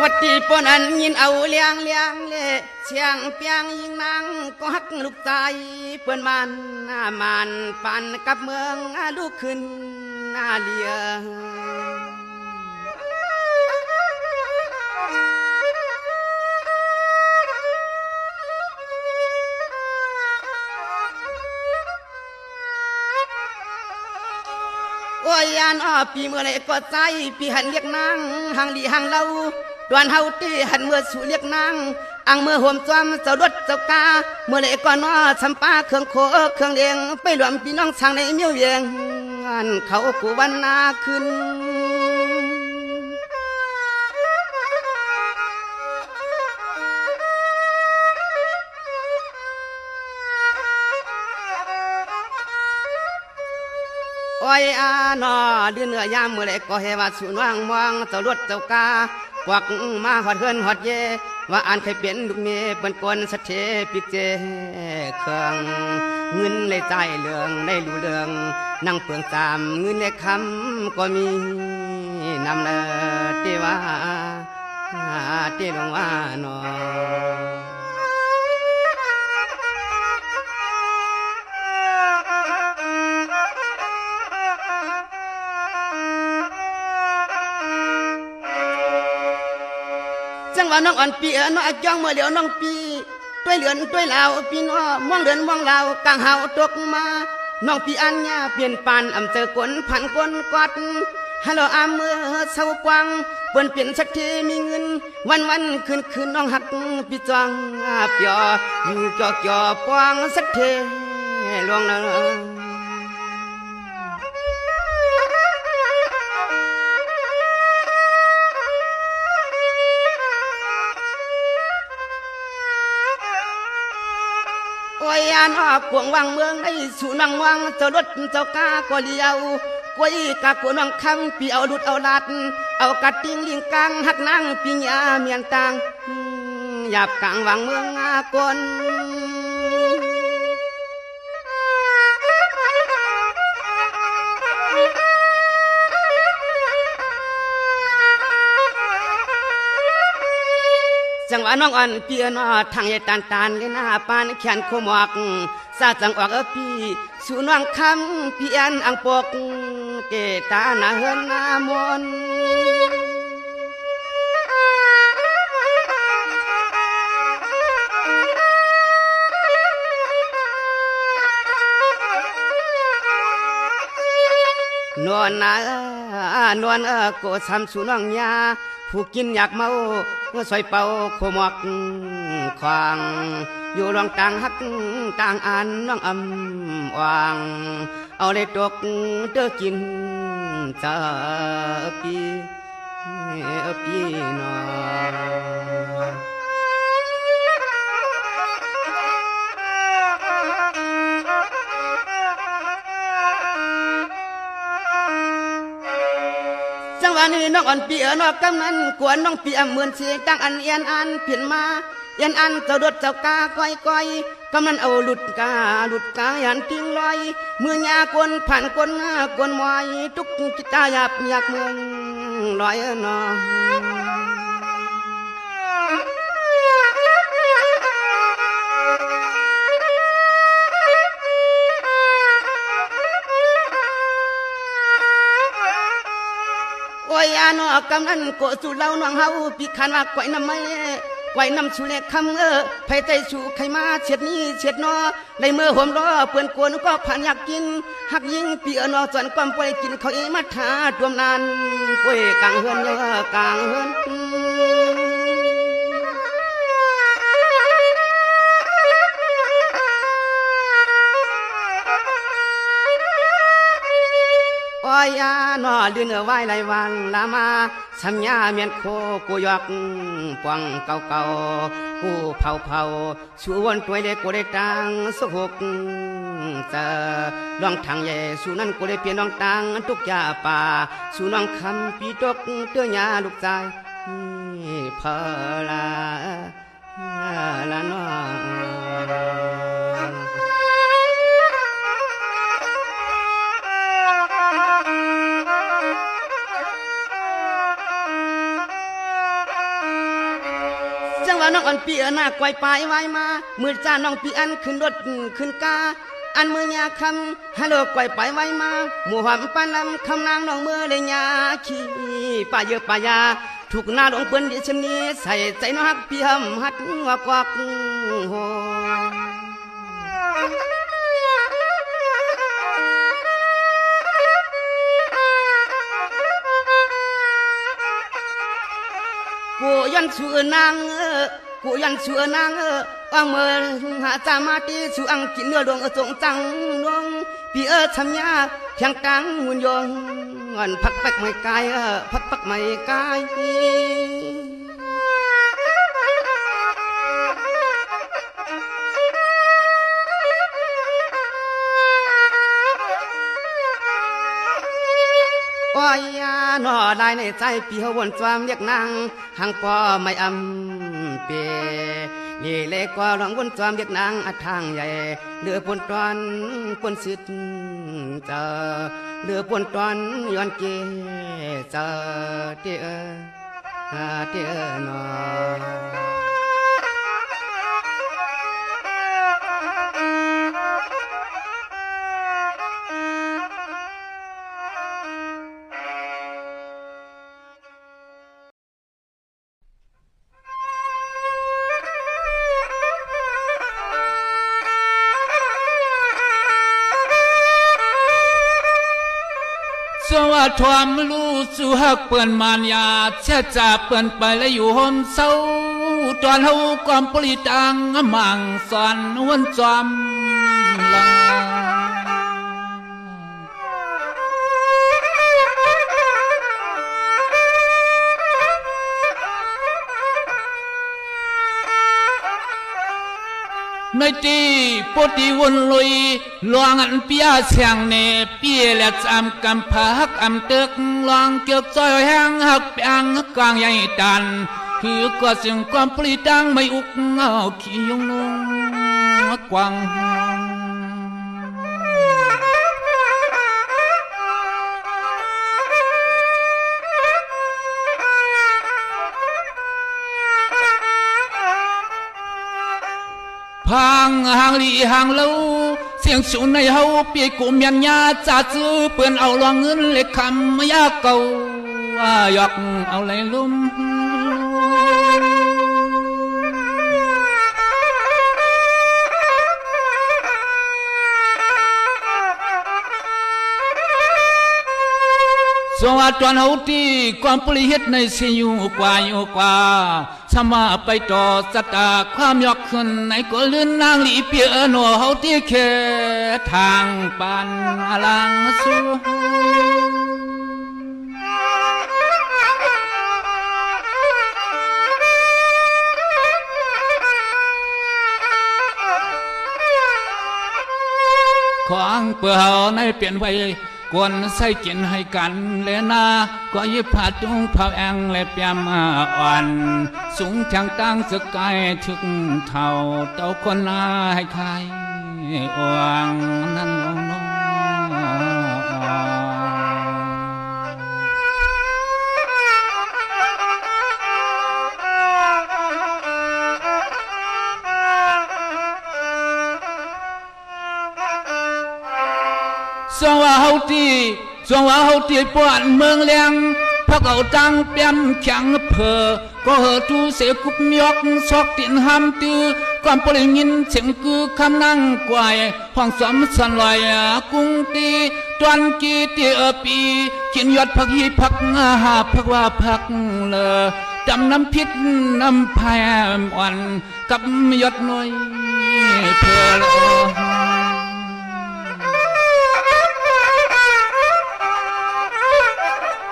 วัดที่ปนันยินเอาเลี้ยงเชียงเปียงยิงนางก็ฮักลูกใจเปิ้นมันปันกับเมืองลูกขึ้นเลียโอ้ยยานปีเมื่อไรก็ใจปีหันเรียกนางหังดีหังเล่าดวนเฮาตีหันเมื่อสู่เรียกนางอังเมื่อห่มจอมเจ้ารถเจ้ากาเมื่อไรก็นอชำปาเครื่องโคเครื่องเลี้ยงไปรวมพี่น้องช่างในเมียวเวียงเขากูวันนาขึ้นโอ้ยนอเดือนเนื้อยามเมื่อไรก็เฮว่าสุนวางมองเจ้ารถเจ้ากาควักมาหอดเฮือนหอดเยว่าอ่านเคยเปลี่ยนลูกเมย์เปิ้นกวนสะเทปิกเจเครื่องเงินในใจเรื่องในรู้เรื่องนั่งเปลืองตามเงินในคำก็มีนำเลยเทว่าเทลงว่านอจังว่าน้องอ่อนปีน้องจ้องเมื่อเหลียวน้องปีด้วยเหลือนด้วยลาวปีน้อมองเดือนมองลาวกลางเฮาตกมาน้องปีอันยาเปลี่ยนปานอำเจอกวนพันกวนกอดฮัลโหลอาเมื่อเศร้ากวางเปิ้นเปลี่ยนสักทีมีเงินวันคืนน้องหักปีจองเปียอยู่จ่อปวงสักทีลวงนะโอ้ยอันกวงวังเมืองในสู่นังวังเจ้ารถเจ้ากาก็เลี้ยวกวยกากวนวังคำปีเอาดุดเอาลัดเอากัดติ้งลิงกังหักนางปีญาเมียนตังหยาบกลางวังเมืองกนจังหวะน้องอ่อนเปียนทางยายตานเลยหน้าปานแขนโคมอกซาจังออกพี่สู่น้องคำเปียนอังปกเกตาหน้าเฮือนหน้ามนนวลโกทำสู่น้องยาผู้กินอยากเมาซอยเป่าโคมอกควางอยู่รองต่างฮักต่างอันน้องอำวางเอาเลยตกเด้อกินจะปีนอจังหวะนี้น้องอ่อนปีนอกกำนั้นกวนน้องปีเหมือนเสียงตั้งอันเอียนอันเพียนมาเอียนอันเจ้าดดเจ้ากาก้อยกำนั้นเอาหลุดกายันทิ้งลอยมือยากวนผ่านกวนมอยทุกจิตตาหยาบอยากเมืองลอยนอโอ้ยนอกำนั้นโกสู่เล่าน้องเฮาปีขันว่าไก่น้ำไม่ไก่น้ำชูเล็กคำไผใจชูไข่มาเฉียดนี้เฉียดนอในเมื่อห่มรอเปื่อนกวนก็ผ่านอยากกินหักยิงปีนอจนความป่วยกินเขามาทาดวมนานป่วยกลางเฮือนกลางเฮือนโอ้ยนอเดือนไว้ไรวันลามาสัญญาเมียนโคกูยอกปวงเก่ากูเผาชวนตัวเล็กกูได้ตังสุกจะลองทางใหญ่สู่นั้นกูได้เปลี่ยนลองตังทุกยาป่าสู่น้องคำปีตกเตื้อยาลูกใจเพลาน้อง เ องอ่อนปีหน้าไกวปลายไว้มามือจ้าน้องปีอันขึ้นรถขึ้นกาอันมือยาคำฮัลโหลไกวไปไว้มาหมู่หอมปานลำคำนางน้องมือเลยยาขี้ป่าเยอะป่ายาถูกหน้าหลวงเปิ้นดิฉันนี้ใส่ใจน้องฮักพี่หำฮัดหัวกวักโหกูยันชื่อนางกูยันชื่อนางว่าเมื่อหาจามาตีสู่อังกินเนื้อดวงจงจังดวงพี่ทำยาเพียงกลางหุ่นยงอันพักปักไม่กายพักปักไม่กายอ้อยยาหน่อได้ในใจพี่เขาวนจวามเรียกนางหังปอไม่อำเปนี่เลยก็ร้องวนจวามเรียกนางอัดทางใหญ่เลือปนตอนปนสิทธิ์เจอเลือปนตอนย้อนเกเจอเตี้ยหน่อสวัสดิ์ความรู้สู่ฮักเปิ้นมานยาเชื่อจ่าเปิ้นไปแล้วอยู่ห่มเศร้าตอนเฮาความปริตังมังสอนวนจอมลังในตีปฏิวนลุยลวงอันเปียเสียงเนเปียและจำกำพักอำตึกลองเกี่ยวจอยแห้งหักเปียงกลางใหญ่ตันคือก็เสียงความปริตังไม่อุกเอาขี้ยงลงกวางพังหางลีหางเล่าเสียงสูงในเฮาเปียกุมยันยาจ่าจื้อเปื่อนเอาลองเงินเล็กคำยาเก่ายอกเอาเลยลุ่มสวัสดิ์ตอนเฮาที่ความปริเฮ็ดในเสียอยู่กว่าสมาไปต่อสตาความยอกขึ้นในก็ลื่นนางลีเปียโนเฮาที่แค่ทางปานอลังสูของเปื่อเฮาในเปลี่ยนไว้กวนใส่กินให้กันเลยนะก็ยิบผาดงเผาแองและเปียมอ่อนสูงทางตั้งสกายถึงเท่าเต้าคนหน้าให้ใครอ่วงนั่นน้องสวาเฮาตีปวนเมืองเลียงพักเอาตังเปียมแข็งเพอก็เหอทูเสกุบยอกซอกตินห้ำตื้อก่อนปริงินเสียงคือคำนั่งกวายห้องสมสันลอยกุ้งตีตวนกีตีปีกินยอดผักฮีผักหาผักว่าผักเลอจำน้ำพิษน้ำพายอ่อนกับยอดน้อยเพล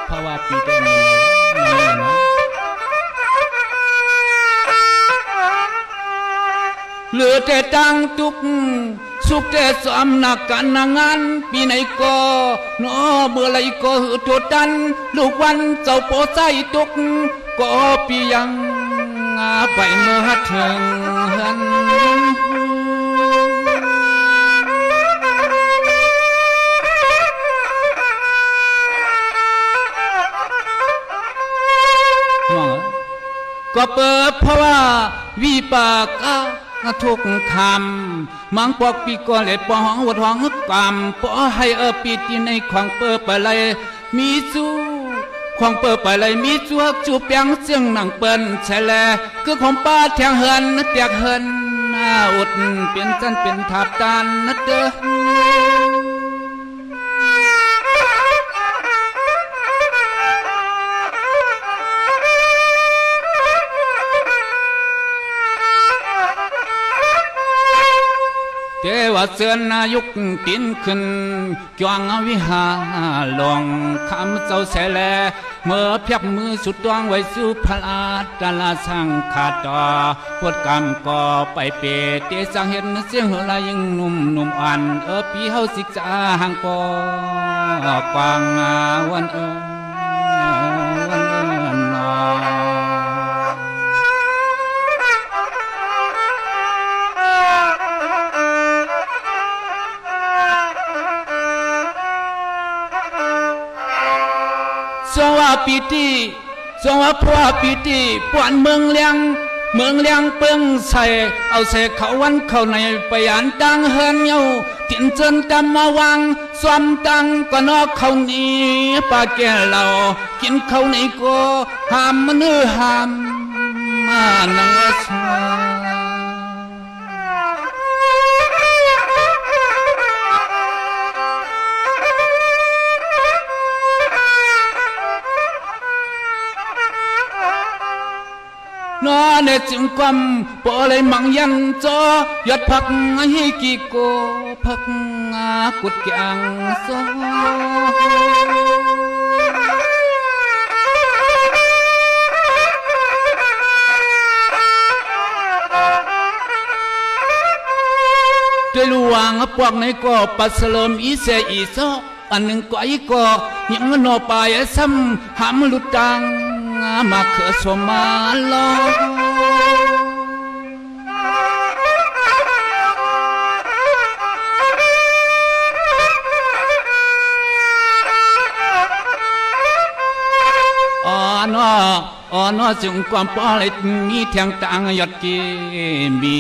ภาวะปีเตนี้นะเหลือแต่ตังตุกสุขแต่สมนักการงานปีไหนก็นอเมื่อไรก็หือโทษดันลูกวันเจ้าโปใจตุกก็ปียังไปเมื่อถึงหันก็เปิดเพราะว่า วิปากทุกคำมังปอกปีก่อนเลยปอห้องวดห้องกำปอให้ปีตีในของเปิดไปเลยมีสู้ของเปิดไปเลยมีจวกจูเปียงเสียงหนังเปิ้นแฉลคือของป้าแทงเฮินเตียกเฮินอุดเป็นจันเป็นทับตานนัดเด้อเทวเสือนนายุกตินขึ้นจวงวิหารลงคำเจ้าแสแลเมื่อเพียบมือสุดดวงไว้สู่พระอาตลาสังขาดต่อพดกรรมก่อไปเปเตสังเห็นเสียงหัวลายยังนุ่มอ่อนปีเฮาสิกษาห่างปอกวางวันวันนอสว่าปีติสว่าพระปีติปวนเมืองเลียงเปิงใส่เอาใส่เขาวันเข้าในปยานตังเฮินเยาตินเจินตามมาวังสวมตังก็นอกเขานี้ปาแก่เรากินเขาในก็ห้ามมันห้ามมานังชานอเนจึงความปอเลยมังยันจอยอดพักให้กี่โกพักกุดแกงซด้วยลวงพวกในก็ปัสลมอีเสอีซออันหนึ่งก็อีก็ยังนอปายซ้ำหามลุดตังมาเขอสมาลออ๋อนอจึงความปอเลยมีเทียงตังยอดกีมี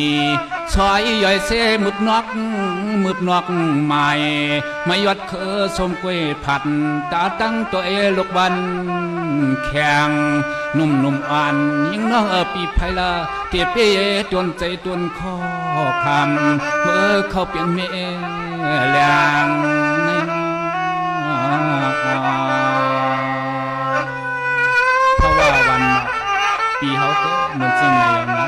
ซอยย่อยเสมุดนอกใหม่ไม่ยอดเคอสมกวยผัดตาตั้งตัวลูกบันแข็งนุ่มอ่อนยิ่งน้องปีไพละเตียเปียจนใจตวนข้อคำเมื่อเขาเปลี่ยนเมแรงเพราะว่าวันปีเขาเต้เหมือนจริงไง